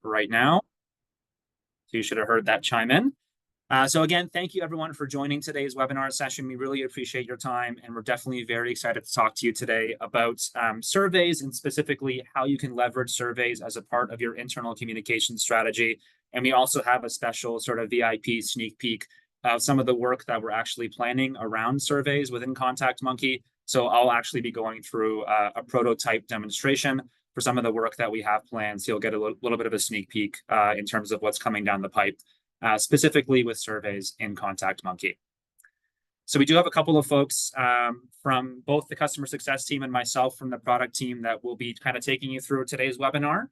right now. So you should have heard that chime in. So again, thank you everyone for joining today's webinar session. We really appreciate your time, and we're definitely very excited to talk to you today about surveys, and specifically how you can leverage surveys as a part of your internal communication strategy. And we also have a special sort of VIP sneak peek of some of the work that we're actually planning around surveys within ContactMonkey. So I'll actually be going through a prototype demonstration for some of the work that we have planned. So you'll get a little bit of a sneak peek in terms of what's coming down the pipe. Specifically with surveys in ContactMonkey. So we do have a couple of folks from both the customer success team and myself from the product team that will be kind of taking you through today's webinar.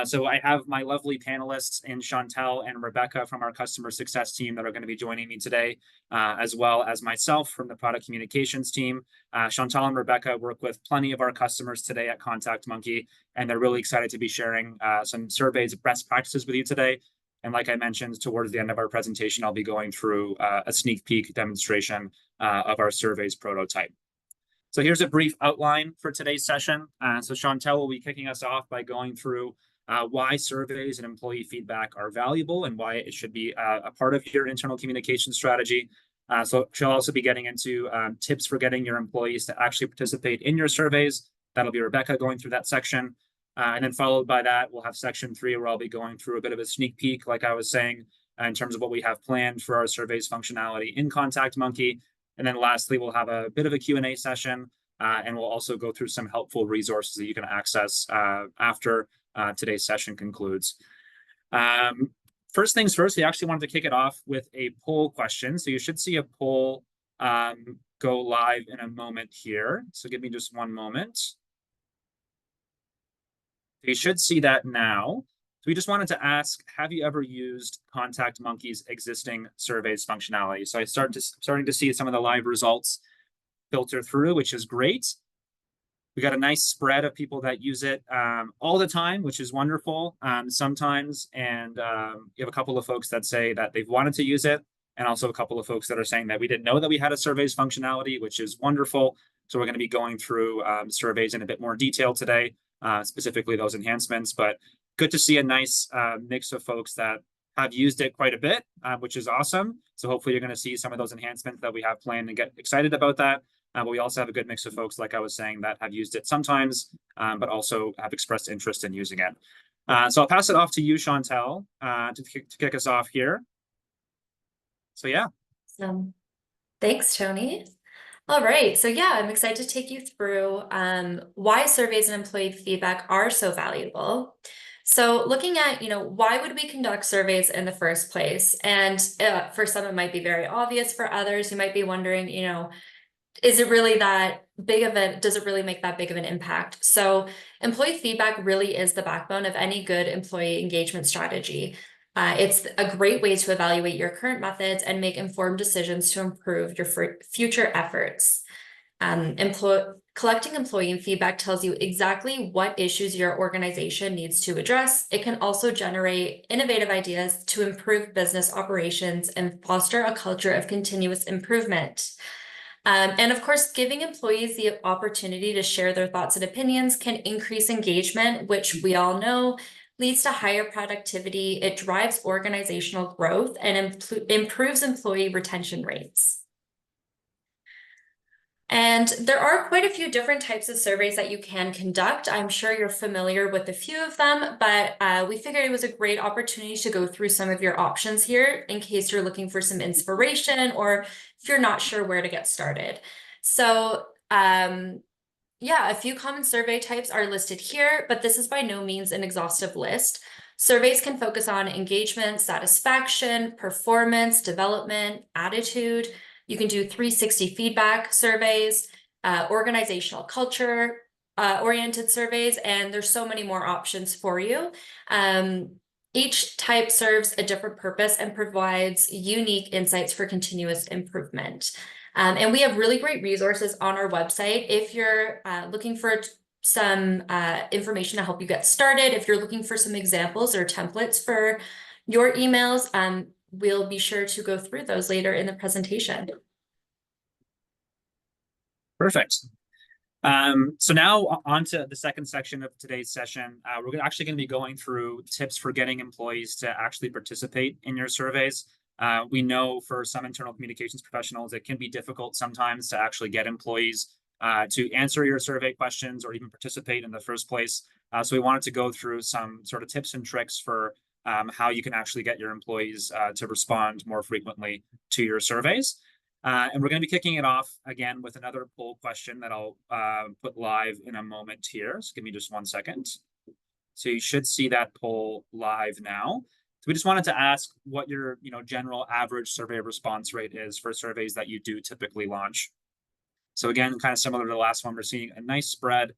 So I have my lovely panelists in Chantel and Rebecca from our customer success team that are going to be joining me today, as well as myself from the product communications team. Chantel and Rebecca work with plenty of our customers today at ContactMonkey, and they're really excited to be sharing some surveys of best practices with you today. And like I mentioned, towards the end of our presentation, I'll be going through a sneak peek demonstration of our surveys prototype. So here's a brief outline for today's session. So Chantel will be kicking us off by going through why surveys and employee feedback are valuable and why it should be a part of your internal communication strategy. So she'll also be getting into tips for getting your employees to actually participate in your surveys. That'll be Rebecca going through that section. And then followed by that, we'll have section 3, where I'll be going through a bit of a sneak peek, like I was saying, in terms of what we have planned for our surveys functionality in ContactMonkey. And then lastly, we'll have a bit of a Q&A session, and we'll also go through some helpful resources that you can access after today's session concludes. First things first, we actually wanted to kick it off with a poll question. So you should see a poll go live in a moment here. So give me just one moment. You should see that now. So we just wanted to ask, have you ever used ContactMonkey's existing surveys functionality? So I starting to see some of the live results filter through, which is great. We got a nice spread of people that use it all the time, which is wonderful sometimes. And you have a couple of folks that say that they've wanted to use it, and also a couple of folks that are saying that we didn't know that we had a surveys functionality, which is wonderful. So we're going to be going through surveys in a bit more detail today. Specifically those enhancements, but good to see a nice mix of folks that have used it quite a bit, which is awesome. So hopefully you're going to see some of those enhancements that we have planned and get excited about that. But we also have a good mix of folks, like I was saying, that have used it sometimes, but also have expressed interest in using it. So I'll pass it off to you, Chantel, to kick us off here. So yeah. Thanks, Tony. All right, so yeah, I'm excited to take you through why surveys and employee feedback are so valuable. So looking at, why would we conduct surveys in the first place? And for some, it might be very obvious. For others, you might be wondering, is it really that big of a, does it really make that big of an impact? So employee feedback really is the backbone of any good employee engagement strategy. It's a great way to evaluate your current methods and make informed decisions to improve your future efforts. Collecting employee feedback tells you exactly what issues your organization needs to address. It can also generate innovative ideas to improve business operations and foster a culture of continuous improvement. And of course, giving employees the opportunity to share their thoughts and opinions can increase engagement, which we all know leads to higher productivity. It drives organizational growth and improves employee retention rates. And there are quite a few different types of surveys that you can conduct. I'm sure you're familiar with a few of them, but we figured it was a great opportunity to go through some of your options here in case you're looking for some inspiration or if you're not sure where to get started. So yeah, a few common survey types are listed here, but this is by no means an exhaustive list. Surveys can focus on engagement, satisfaction, performance, development, attitude. You can do 360 feedback surveys, organizational culture oriented surveys, and there's so many more options for you. Each type serves a different purpose and provides unique insights for continuous improvement. And we have really great resources on our website. If you're looking for some information to help you get started, if you're looking for some examples or templates for your emails, we'll be sure to go through those later in the presentation. Perfect. So now on to the second section of today's session. We're actually going to be going through tips for getting employees to actually participate in your surveys. We know for some internal communications professionals, it can be difficult sometimes to actually get employees to answer your survey questions or even participate in the first place. So we wanted to go through some sort of tips and tricks for how you can actually get your employees to respond more frequently to your surveys. And we're going to be kicking it off again with another poll question that I'll put live in a moment here. So give me just 1 second. So you should see that poll live now. So we just wanted to ask what your general average survey response rate is for surveys that you do typically launch. So again, kind of similar to the last one, we're seeing a nice spread.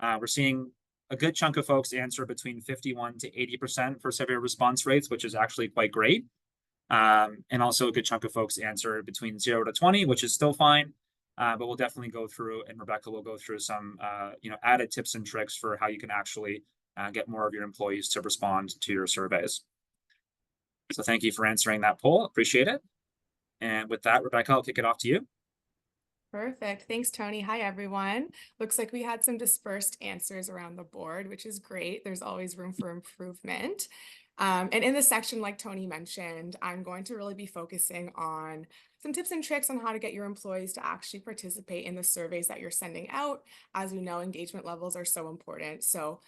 We're seeing a good chunk of folks answer between 51 to 80% for survey response rates, which is actually quite great. And also a good chunk of folks answer between 0 to 20, which is still fine. But we'll definitely go through, and Rebecca will go through some added tips and tricks for how you can actually get more of your employees to respond to your surveys. So thank you for answering that poll. Appreciate it. And with that, Rebecca, I'll kick it off to you. Perfect. Thanks, Tony. Hi, everyone. Looks like we had some dispersed answers around the board, which is great. There's always room for improvement. And in this section, like Tony mentioned, I'm going to really be focusing on some tips and tricks on how to get your employees to actually participate in the surveys that you're sending out. As we know, engagement levels are so important. So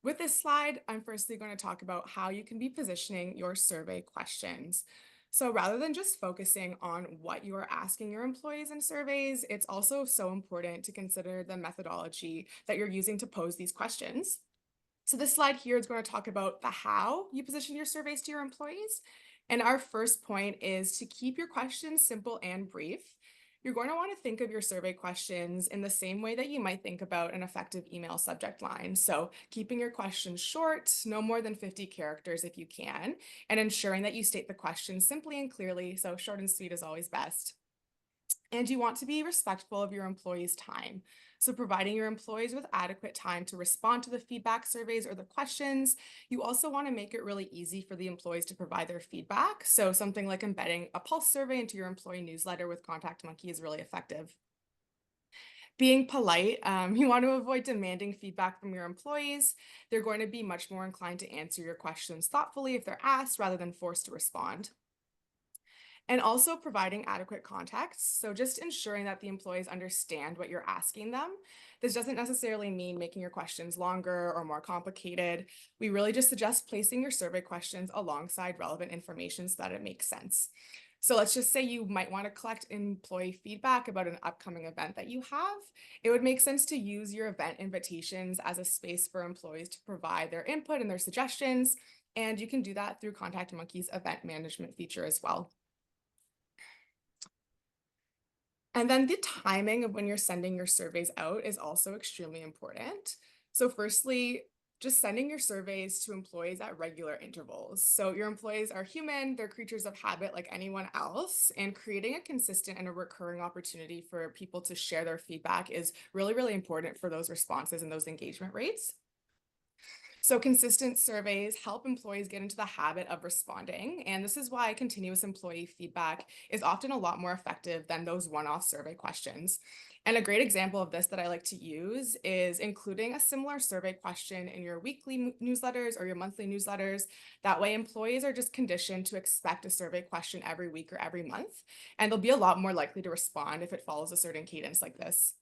with this slide, I'm firstly going to talk about how you can be positioning your survey questions. So rather than just focusing on what you are asking your employees in surveys, it's also so important to consider the methodology that you're using to pose these questions. So this slide here is going to talk about the how you position your surveys to your employees. And our first point is to keep your questions simple and brief. You're going to want to think of your survey questions in the same way that you might think about an effective email subject line. So keeping your questions short, no more than 50 characters if you can, and ensuring that you state the question simply and clearly. So short and sweet is always best. And you want to be respectful of your employees' time. So providing your employees with adequate time to respond to the feedback surveys or the questions. You also want to make it really easy for the employees to provide their feedback. So something like embedding a pulse survey into your employee newsletter with ContactMonkey is really effective. Being polite, you want to avoid demanding feedback from your employees. They're going to be much more inclined to answer your questions thoughtfully if they're asked rather than forced to respond. And also providing adequate context. So just ensuring that the employees understand what you're asking them. This doesn't necessarily mean making your questions longer or more complicated. We really just suggest placing your survey questions alongside relevant information so that it makes sense. So let's just say you might want to collect employee feedback about an upcoming event that you have. It would make sense to use your event invitations as a space for employees to provide their input and their suggestions. And you can do that through ContactMonkey's event management feature as well. And then the timing of when you're sending your surveys out is also extremely important. So firstly, just sending your surveys to employees at regular intervals. So your employees are human, they're creatures of habit like anyone else, and creating a consistent and a recurring opportunity for people to share their feedback is really, really important for those responses and those engagement rates. So consistent surveys help employees get into the habit of responding. And this is why continuous employee feedback is often a lot more effective than those one-off survey questions. And a great example of this that I like to use is including a similar survey question in your weekly newsletters or your monthly newsletters. That way employees are just conditioned to expect a survey question every week or every month. And they'll be a lot more likely to respond if it follows a certain cadence like this.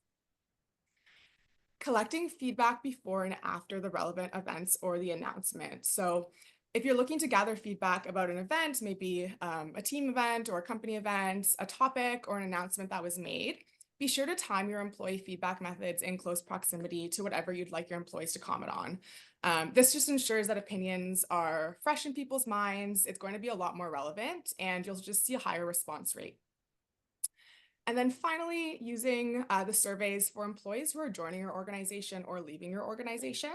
Collecting feedback before and after the relevant events or the announcement. So if you're looking to gather feedback about an event, maybe a team event or a company event, a topic or an announcement that was made, be sure to time your employee feedback methods in close proximity to whatever you'd like your employees to comment on. This just ensures that opinions are fresh in people's minds. It's going to be a lot more relevant and you'll just see a higher response rate. And then finally, using the surveys for employees who are joining your organization or leaving your organization.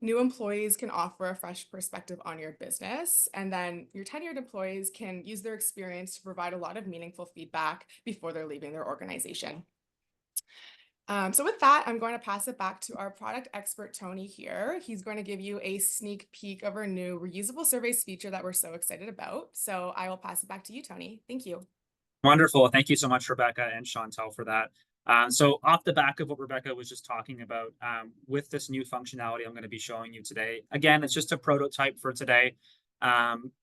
New employees can offer a fresh perspective on your business, and then your tenured employees can use their experience to provide a lot of meaningful feedback before they're leaving their organization. So with that, I'm going to pass it back to our product expert, Tony here. He's going to give you a sneak peek of our new reusable surveys feature that we're so excited about. So I will pass it back to you, Tony. Thank you. Wonderful. Thank you so much, Rebecca and Chantel, for that. So off the back of what Rebecca was just talking about, with this new functionality I'm going to be showing you today, again, it's just a prototype for today.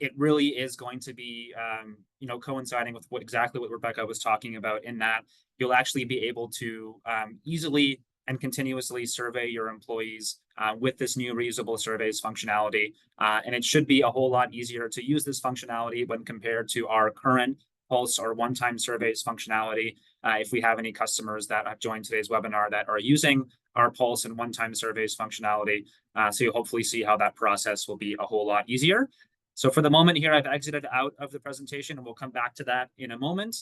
It really is going to be, coinciding with exactly what Rebecca was talking about, in that you'll actually be able to easily and continuously survey your employees with this new reusable surveys functionality. And it should be a whole lot easier to use this functionality when compared to our current Pulse or one-time surveys functionality. If we have any customers that have joined today's webinar that are using our Pulse and one-time surveys functionality, so you'll hopefully see how that process will be a whole lot easier. So for the moment here, I've exited out of the presentation, and we'll come back to that in a moment.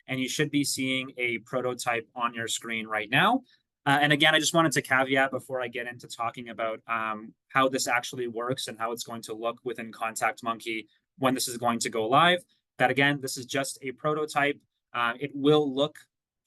And you should be seeing a prototype on your screen right now. And again, I just wanted to caveat before I get into talking about how this actually works and how it's going to look within ContactMonkey when this is going to go live, that again, this is just a prototype. It will look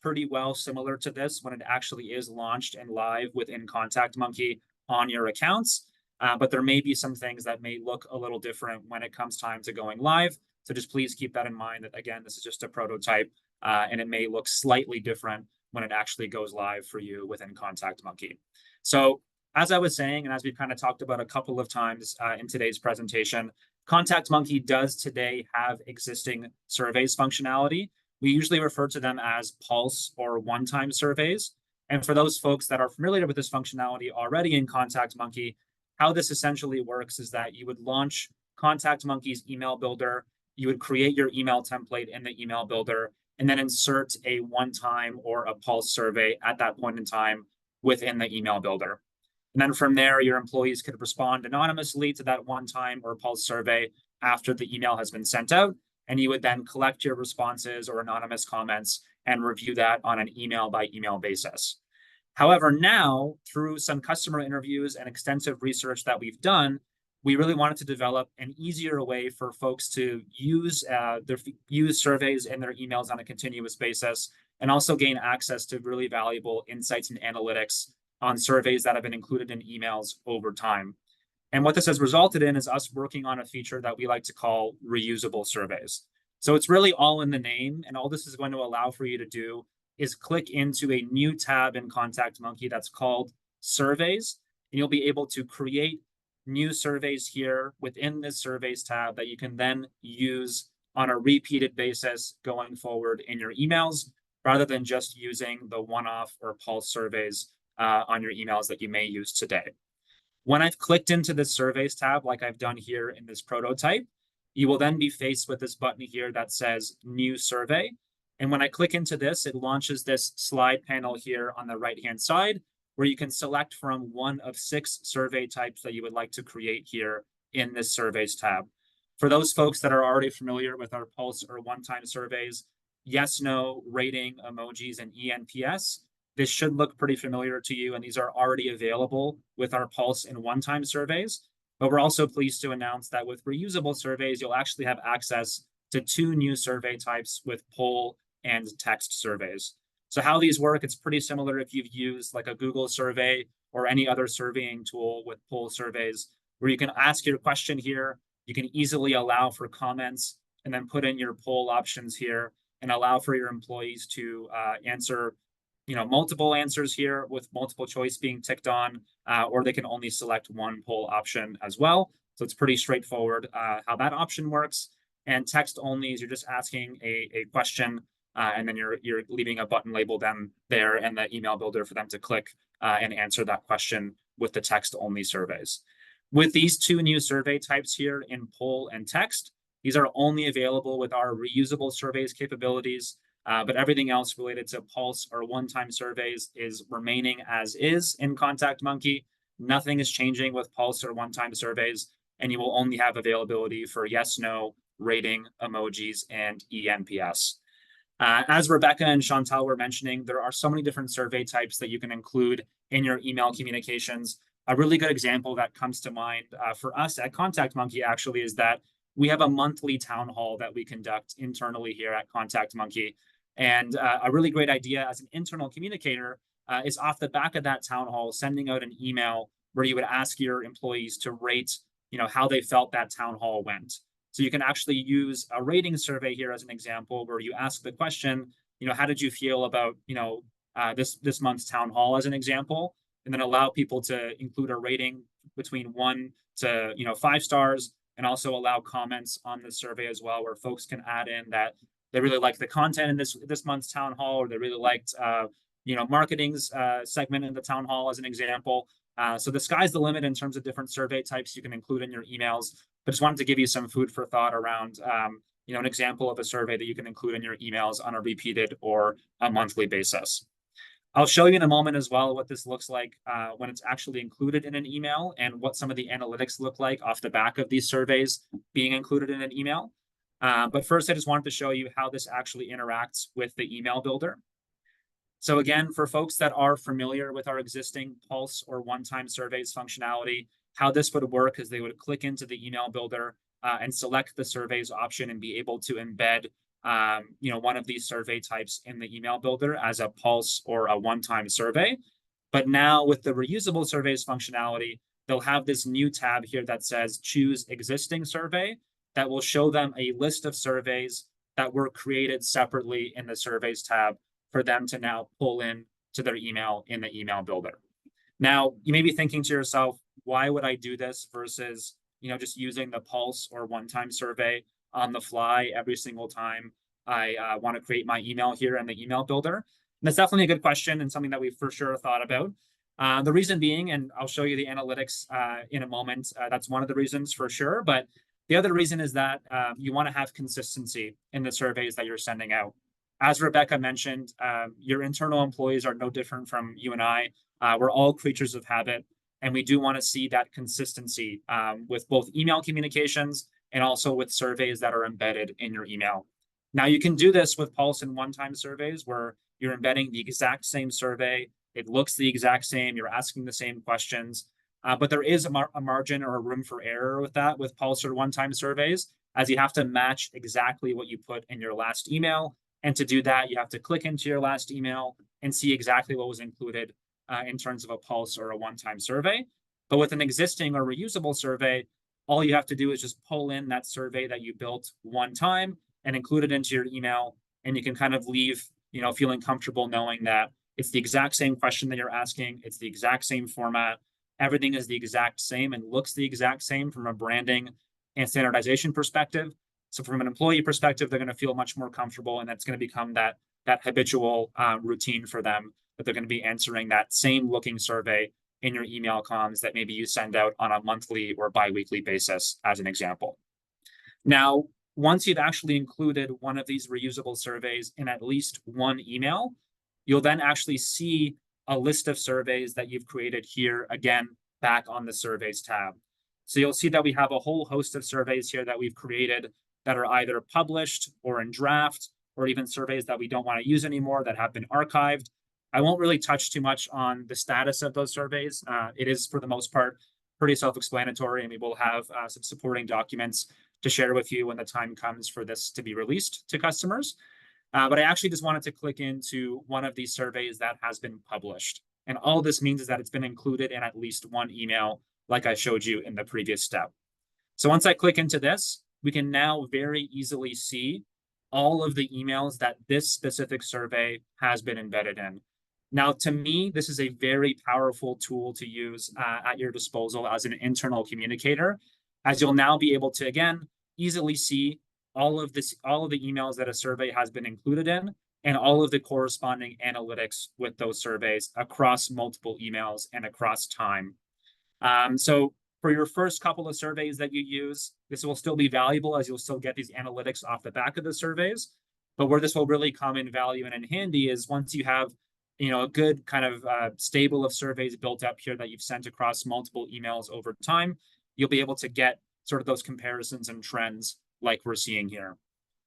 pretty well similar to this when it actually is launched and live within ContactMonkey on your accounts. But there may be some things that may look a little different when it comes time to going live. So just please keep that in mind, that again, this is just a prototype, and it may look slightly different when it actually goes live for you within ContactMonkey. So as I was saying, and as we've kind of talked about a couple of times in today's presentation, ContactMonkey does today have existing surveys functionality. We usually refer to them as Pulse or one-time surveys. And for those folks that are familiar with this functionality already in ContactMonkey, how this essentially works is that you would launch ContactMonkey's email builder, you would create your email template in the email builder, and then insert a one-time or a Pulse survey at that point in time within the email builder. And then from there, your employees could respond anonymously to that one-time or Pulse survey after the email has been sent out. And you would then collect your responses or anonymous comments and review that on an email by email basis. However, now, through some customer interviews and extensive research that we've done, we really wanted to develop an easier way for folks to use surveys in their emails on a continuous basis, and also gain access to really valuable insights and analytics on surveys that have been included in emails over time. And what this has resulted in is us working on a feature that we like to call reusable surveys. So it's really all in the name, and all this is going to allow for you to do is click into a new tab in ContactMonkey that's called Surveys, and you'll be able to create new surveys here within this Surveys tab that you can then use on a repeated basis going forward in your emails, rather than just using the one-off or Pulse surveys on your emails that you may use today. When I've clicked into this Surveys tab, like I've done here in this prototype, you will then be faced with this button here that says New Survey. And when I click into this, it launches this slide panel here on the right-hand side, where you can select from one of 6 survey types that you would like to create here in this Surveys tab. For those folks that are already familiar with our Pulse or one-time surveys, yes, no, rating, emojis, and ENPS, this should look pretty familiar to you, and these are already available with our Pulse and one-time surveys. But we're also pleased to announce that with reusable surveys, you'll actually have access to 2 new survey types with poll and text surveys. So how these work, it's pretty similar if you've used like a Google survey or any other surveying tool with poll surveys, where you can ask your question here, you can easily allow for comments, and then put in your poll options here and allow for your employees to answer multiple answers here with multiple choice being ticked on, or they can only select one poll option as well. So it's pretty straightforward how that option works. And text only is you're just asking a question, and then you're leaving a button labeled them there in the email builder for them to click and answer that question with the text only surveys. With these 2 new survey types here in poll and text, these are only available with our reusable surveys capabilities. But everything else related to Pulse or one-time surveys is remaining as is in ContactMonkey. Nothing is changing with Pulse or one-time surveys, and you will only have availability for yes, no, rating, emojis, and ENPS. As Rebecca and Chantal were mentioning, there are so many different survey types that you can include in your email communications. A really good example that comes to mind for us at ContactMonkey actually is that we have a monthly town hall that we conduct internally here at ContactMonkey. And a really great idea as an internal communicator is off the back of that town hall, sending out an email where you would ask your employees to rate, how they felt that town hall went. So you can actually use a rating survey here as an example, where you ask the question, how did you feel about, this month's town hall as an example, and then allow people to include a rating between 1 to 5 stars, and also allow comments on the survey as well, where folks can add in that they really liked the content in this month's town hall, or they really liked marketing's segment in the town hall as an example. So the sky's the limit in terms of different survey types you can include in your emails. But just wanted to give you some food for thought around an example of a survey that you can include in your emails on a repeated or a monthly basis. I'll show you in a moment as well what this looks like when it's actually included in an email, and what some of the analytics look like off the back of these surveys being included in an email. But first, I just wanted to show you how this actually interacts with the email builder. So again, for folks that are familiar with our existing Pulse or one-time surveys functionality, how this would work is they would click into the email builder and select the surveys option and be able to embed one of these survey types in the email builder as a Pulse or a one-time survey. But now with the reusable surveys functionality, they'll have this new tab here that says choose existing survey, that will show them a list of surveys that were created separately in the surveys tab for them to now pull in to their email in the email builder. Now, you may be thinking to yourself, why would I do this versus just using the Pulse or one-time survey on the fly every single time I want to create my email here in the email builder? And that's definitely a good question, and something that we've for sure thought about. The reason being, and I'll show you the analytics in a moment, that's one of the reasons for sure. But the other reason is that you want to have consistency in the surveys that you're sending out. As Rebecca mentioned, your internal employees are no different from you and I. We're all creatures of habit, and we do want to see that consistency with both email communications and also with surveys that are embedded in your email. Now, you can do this with Pulse and one-time surveys where you're embedding the exact same survey. It looks the exact same. You're asking the same questions. But there is a margin or a room for error with that with Pulse or one-time surveys, as you have to match exactly what you put in your last email. And to do that, you have to click into your last email and see exactly what was included in terms of a Pulse or a one-time survey. But with an existing or reusable survey, all you have to do is just pull in that survey that you built one time and include it into your email. And you can kind of leave, feeling comfortable knowing that it's the exact same question that you're asking. It's the exact same format. Everything is the exact same and looks the exact same from a branding and standardization perspective. So from an employee perspective, they're going to feel much more comfortable, and that's going to become that habitual routine for them, that they're going to be answering that same looking survey in your email comms that maybe you send out on a monthly or bi-weekly basis, as an example. Now, once you've actually included one of these reusable surveys in at least one email, you'll then actually see a list of surveys that you've created here, again, back on the surveys tab. So you'll see that we have a whole host of surveys here that we've created that are either published or in draft, or even surveys that we don't want to use anymore that have been archived. I won't really touch too much on the status of those surveys. It is, for the most part, pretty self-explanatory, and we will have some supporting documents to share with you when the time comes for this to be released to customers. But I actually just wanted to click into one of these surveys that has been published. And all this means is that it's been included in at least one email, like I showed you in the previous step. So once I click into this, we can now very easily see all of the emails that this specific survey has been embedded in. Now, to me, this is a very powerful tool to use at your disposal as an internal communicator, as you'll now be able to, again, easily see all of the emails that a survey has been included in, and all of the corresponding analytics with those surveys across multiple emails and across time. So for your first couple of surveys that you use, this will still be valuable, as you'll still get these analytics off the back of the surveys. But where this will really come in value and in handy is once you have a good kind of stable of surveys built up here that you've sent across multiple emails over time, you'll be able to get sort of those comparisons and trends like we're seeing here.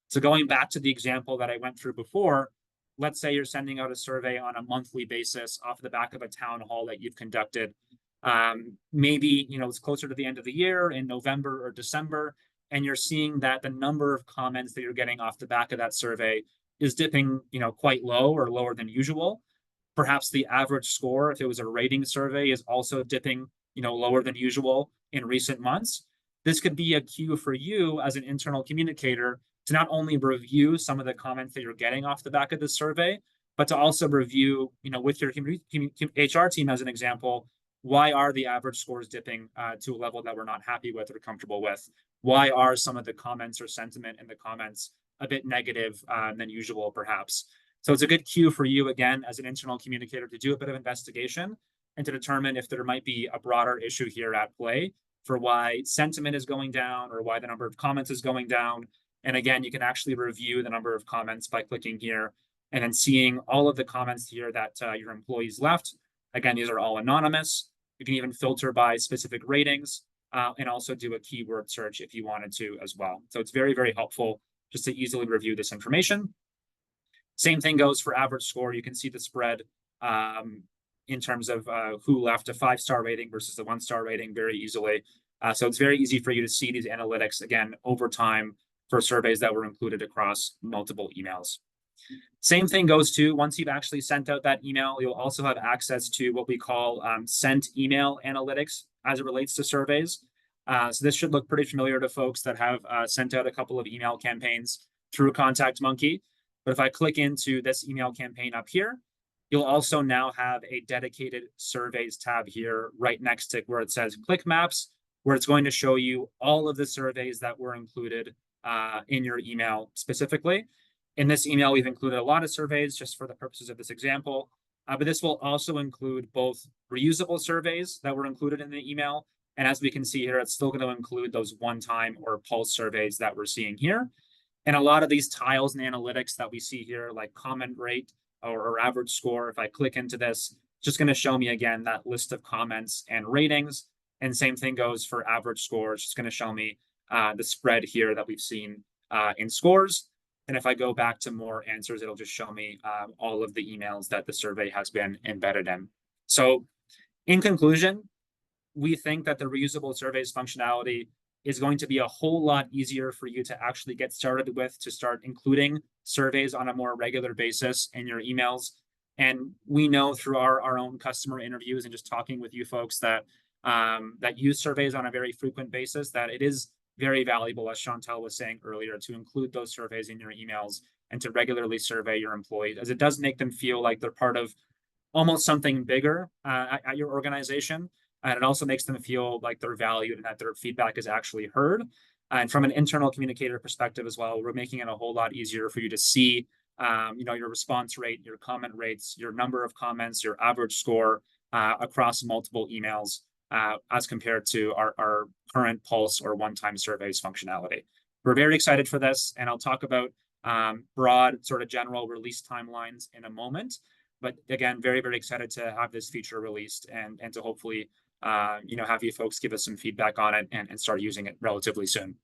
So going back to the example that I went through before, let's say you're sending out a survey on a monthly basis off the back of a town hall that you've conducted. Maybe, it's closer to the end of the year in November or December, and you're seeing that the number of comments that you're getting off the back of that survey is dipping, quite low or lower than usual. Perhaps the average score, if it was a rating survey, is also dipping, lower than usual in recent months. This could be a cue for you as an internal communicator to not only review some of the comments that you're getting off the back of the survey, but to also review, with your HR team as an example, why are the average scores dipping to a level that we're not happy with or comfortable with? Why are some of the comments or sentiment in the comments a bit negative than usual, perhaps? So it's a good cue for you, again, as an internal communicator, to do a bit of investigation and to determine if there might be a broader issue here at play for why sentiment is going down or why the number of comments is going down. And again, you can actually review the number of comments by clicking here and then seeing all of the comments here that your employees left. Again, these are all anonymous. You can even filter by specific ratings and also do a keyword search if you wanted to as well. So it's very, very helpful just to easily review this information. Same thing goes for average score. You can see the spread in terms of who left a 5-star rating versus the 1-star rating very easily. So it's very easy for you to see these analytics, again, over time for surveys that were included across multiple emails. Same thing goes to once you've actually sent out that email, you'll also have access to what we call sent email analytics as it relates to surveys. So this should look pretty familiar to folks that have sent out a couple of email campaigns through ContactMonkey. But if I click into this email campaign up here, you'll also now have a dedicated surveys tab here right next to where it says click maps, where it's going to show you all of the surveys that were included in your email specifically. In this email, we've included a lot of surveys just for the purposes of this example, but this will also include both reusable surveys that were included in the email. And as we can see here, it's still going to include those one-time or pulse surveys that we're seeing here. And a lot of these tiles and analytics that we see here, like comment rate or average score, if I click into this, it's just going to show me again that list of comments and ratings. And same thing goes for average score. It's just going to show me the spread here that we've seen in scores. And if I go back to more answers, it'll just show me all of the emails that the survey has been embedded in. So in conclusion, we think that the reusable surveys functionality is going to be a whole lot easier for you to actually get started with, to start including surveys on a more regular basis in your emails. And we know through our own customer interviews and just talking with you folks that that use surveys on a very frequent basis, that it is very valuable, as Chantal was saying earlier, to include those surveys in your emails and to regularly survey your employees, as it does make them feel like they're part of almost something bigger at your organization. And it also makes them feel like they're valued and that their feedback is actually heard. And from an internal communicator perspective as well, we're making it a whole lot easier for you to see your response rate, your comment rates, your number of comments, your average score across multiple emails as compared to our current pulse or one-time surveys functionality. We're very excited for this, and I'll talk about broad sort of general release timelines in a moment. But again, very, very excited to have this feature released and to hopefully have you folks give us some feedback on it and start using it relatively soon.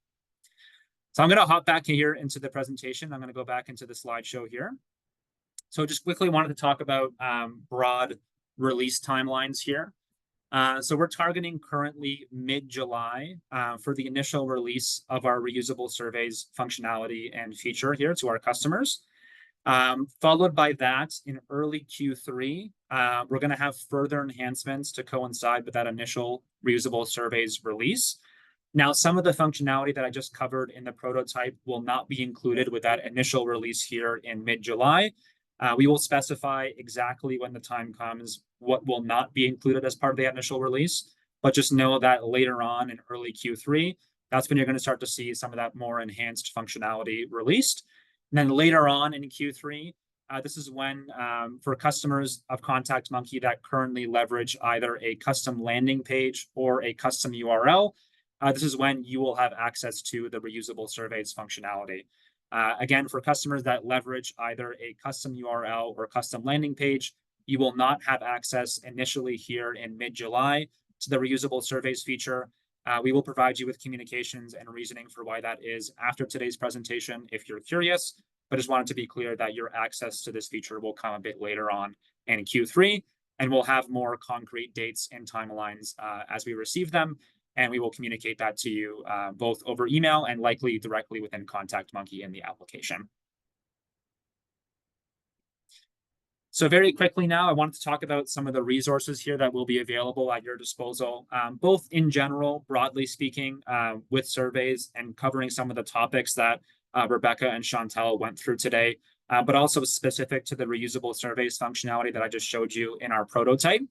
So I'm going to hop back here into the presentation. I'm going to go back into the slideshow here. So just quickly wanted to talk about broad release timelines here. So we're targeting currently mid-July for the initial release of our reusable surveys functionality and feature here to our customers. Followed by that, in early Q3, we're going to have further enhancements to coincide with that initial reusable surveys release. Now, some of the functionality that I just covered in the prototype will not be included with that initial release here in mid-July. We will specify exactly when the time comes what will not be included as part of the initial release, but just know that later on in early Q3, that's when you're going to start to see some of that more enhanced functionality released. And then later on in Q3, this is when for customers of ContactMonkey that currently leverage either a custom landing page or a custom URL, this is when you will have access to the reusable surveys functionality. Again, for customers that leverage either a custom URL or custom landing page, you will not have access initially here in mid-July to the reusable surveys feature. We will provide you with communications and reasoning for why that is after today's presentation if you're curious, but just wanted to be clear that your access to this feature will come a bit later on in Q3, and we'll have more concrete dates and timelines as we receive them, and we will communicate that to you both over email and likely directly within ContactMonkey in the application. So very quickly now, I wanted to talk about some of the resources here that will be available at your disposal, both in general, broadly speaking, with surveys and covering some of the topics that Rebecca and Chantal went through today, but also specific to the reusable surveys functionality that I just showed you in our prototype.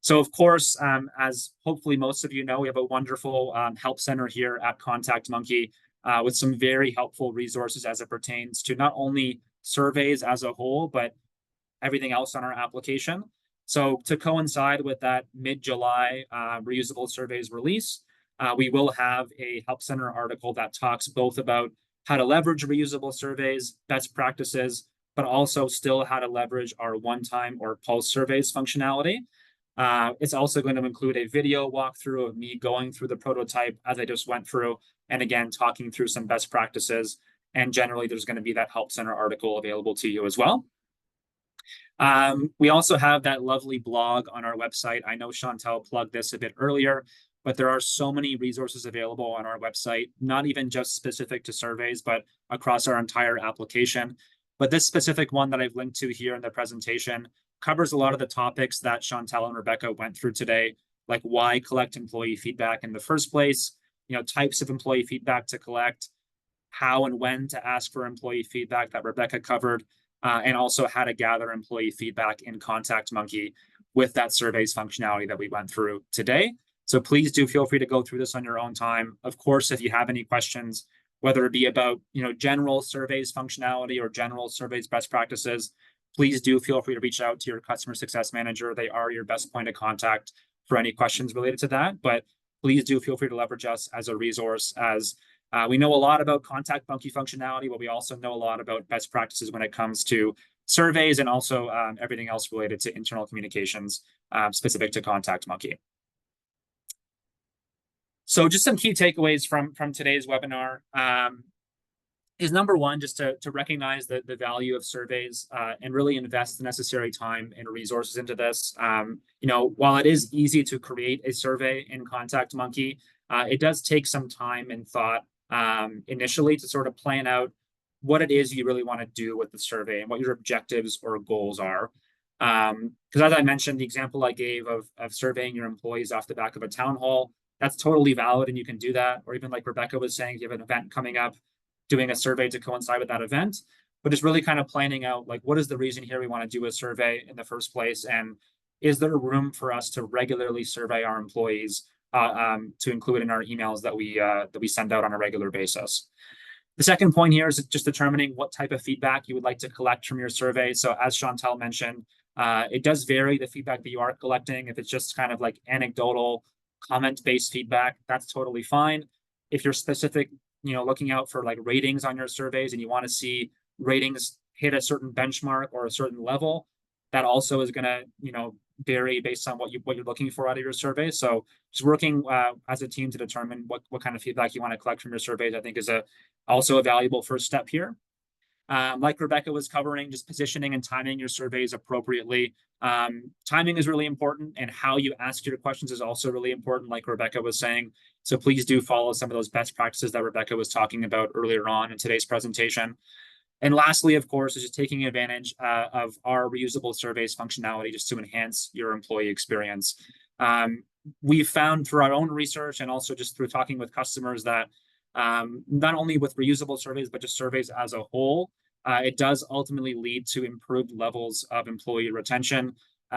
So of course, as hopefully most of you know, we have a wonderful help center here at ContactMonkey with some very helpful resources as it pertains to not only surveys as a whole, but everything else on our application. So to coincide with that mid-July reusable surveys release, we will have a help center article that talks both about how to leverage reusable surveys, best practices, but also still how to leverage our one-time or pulse surveys functionality. It's also going to include a video walkthrough of me going through the prototype as I just went through, and again, talking through some best practices. And generally, there's going to be that Help Center article available to you as well. We also have that lovely blog on our website. I know Chantal plugged this a bit earlier, but there are so many resources available on our website, not even just specific to surveys, but across our entire application. But this specific one that I've linked to here in the presentation covers a lot of the topics that Chantal and Rebecca went through today, like why collect employee feedback in the first place, types of employee feedback to collect, how and when to ask for employee feedback that Rebecca covered, and also how to gather employee feedback in ContactMonkey with that surveys functionality that we went through today. So please do feel free to go through this on your own time. Of course, if you have any questions, whether it be about general surveys functionality or general surveys best practices, please do feel free to reach out to your customer success manager. They are your best point of contact for any questions related to that. But please do feel free to leverage us as a resource, as we know a lot about ContactMonkey functionality, but we also know a lot about best practices when it comes to surveys and also everything else related to internal communications specific to ContactMonkey. So just some key takeaways from today's webinar is number one, just to recognize the value of surveys and really invest the necessary time and resources into this. While it is easy to create a survey in ContactMonkey, it does take some time and thought initially to sort of plan out what it is you really want to do with the survey and what your objectives or goals are. Because as I mentioned, the example I gave of surveying your employees off the back of a town hall, that's totally valid and you can do that. Or even like Rebecca was saying, if you have an event coming up, doing a survey to coincide with that event, but it's really kind of planning out like, what is the reason here we want to do a survey in the first place? And is there room for us to regularly survey our employees to include in our emails that we send out on a regular basis? The second point here is just determining what type of feedback you would like to collect from your survey. So as Chantal mentioned, it does vary the feedback that you are collecting. If it's just kind of like anecdotal comment-based feedback, that's totally fine. If you're specific, looking out for like ratings on your surveys and you want to see ratings hit a certain benchmark or a certain level, that also is going to, vary based on what you're looking for out of your survey. So just working as a team to determine what kind of feedback you want to collect from your surveys, I think is also a valuable first step here. Like Rebecca was covering, just positioning and timing your surveys appropriately. Timing is really important, and how you ask your questions is also really important, like Rebecca was saying. So please do follow some of those best practices that Rebecca was talking about earlier on in today's presentation. And lastly, of course, is just taking advantage of our reusable surveys functionality just to enhance your employee experience. We've found through our own research and also just through talking with customers that not only with reusable surveys, but just surveys as a whole, it does ultimately lead to improved levels of employee retention.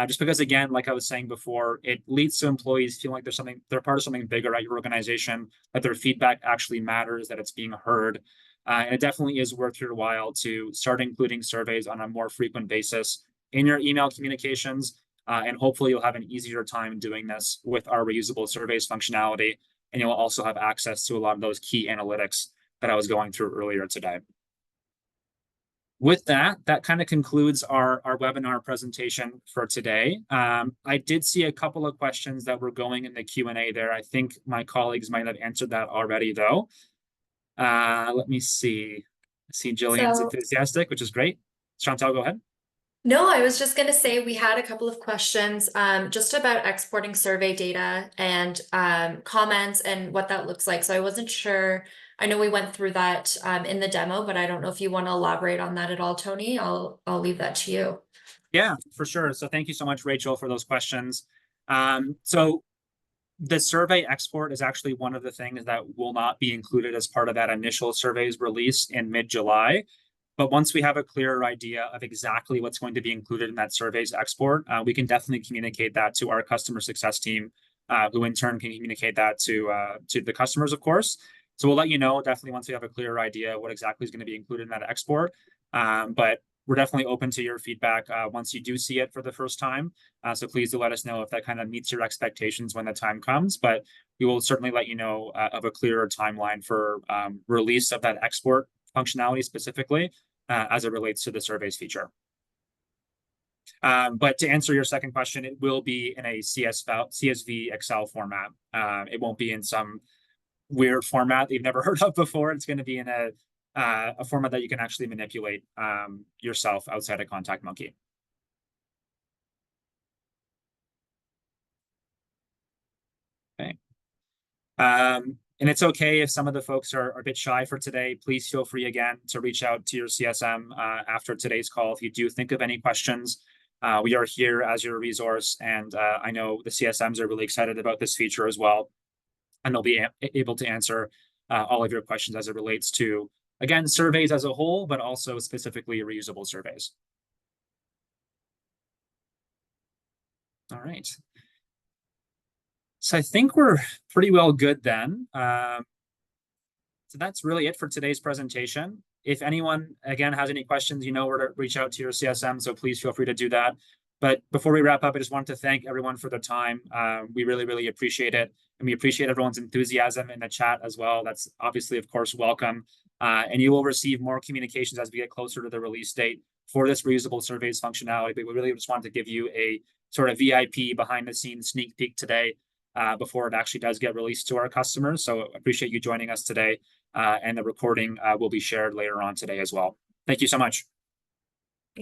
Just because, again, like I was saying before, it leads to employees feeling like they're part of something bigger at your organization, that their feedback actually matters, that it's being heard. And it definitely is worth your while to start including surveys on a more frequent basis in your email communications. And hopefully you'll have an easier time doing this with our reusable surveys functionality. And you'll also have access to a lot of those key analytics that I was going through earlier today. With that kind of concludes our webinar presentation for today. I did see a couple of questions that were going in the Q&A there. I think my colleagues might have answered that already, though. Let me see. I see Jillian's enthusiastic, which is great. Chantal, go ahead. No, I was just going to say we had a couple of questions just about exporting survey data and comments and what that looks like. So I wasn't sure. I know we went through that in the demo, but I don't know if you want to elaborate on that at all, Tony. I'll leave that to you. Yeah, for sure. So thank you so much, Rachel, for those questions. So the survey export is actually one of the things that will not be included as part of that initial surveys release in mid-July. But once we have a clearer idea of exactly what's going to be included in that surveys export, we can definitely communicate that to our customer success team, who in turn can communicate that to the customers, of course. So we'll let you know definitely once we have a clearer idea what exactly is going to be included in that export. But we're definitely open to your feedback once you do see it for the first time. So please do let us know if that kind of meets your expectations when the time comes. But we will certainly let you know of a clearer timeline for release of that export functionality specifically as it relates to the surveys feature. But to answer your second question, it will be in a CSV Excel format. It won't be in some weird format that you've never heard of before. It's going to be in a format that you can actually manipulate yourself outside of ContactMonkey. Okay. And it's okay if some of the folks are a bit shy for today. Please feel free again to reach out to your CSM after today's call if you do think of any questions. We are here as your resource, and I know the CSMs are really excited about this feature as well, and they'll be able to answer all of your questions as it relates to, again, surveys as a whole, but also specifically reusable surveys. All right. So I think we're pretty well good then. So that's really it for today's presentation. If anyone, again, has any questions, you know where to reach out to your CSM, so please feel free to do that. But before we wrap up, I just want to thank everyone for their time. We really, really appreciate it. And we appreciate everyone's enthusiasm in the chat as well. That's obviously, of course, welcome. And you will receive more communications as we get closer to the release date for this reusable surveys functionality. But we really just wanted to give you a sort of VIP behind the scenes sneak peek today before it actually does get released to our customers. So I appreciate you joining us today. And the recording will be shared later on today as well. Thank you so much.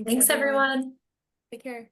Thanks, everyone. Take care.